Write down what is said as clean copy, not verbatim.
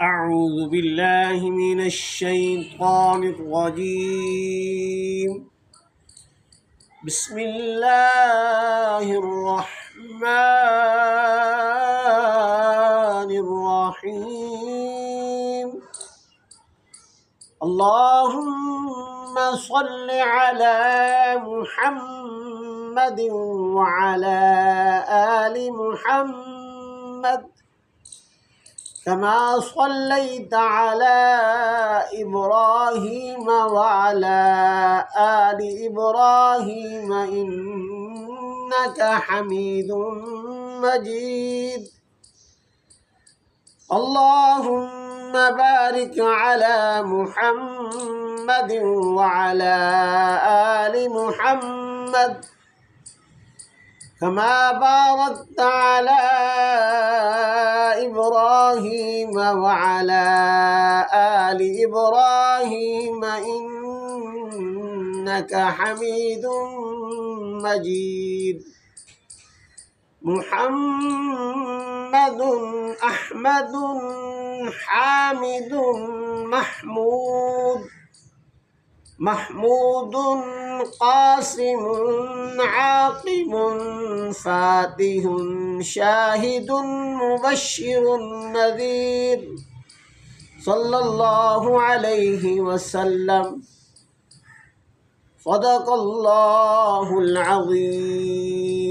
أعوذ بالله من الشيطان الرجيم. بسم الله الرحمن الرحيم. اللهم صل على محمد وعلى آل محمد كما صليت على إبراهيم وعلى آل إبراهيم إنك حميد مجيد. اللهم بارك على محمد وعلى آل محمد كما باركت على إبراهيم وعلى آل إبراهيم إنك حميد مجيد. محمد أحمد حامد محمود قاسم عاقب فاتح شاهد مبشر نذير صلى الله عليه وسلم. صدق الله العظيم.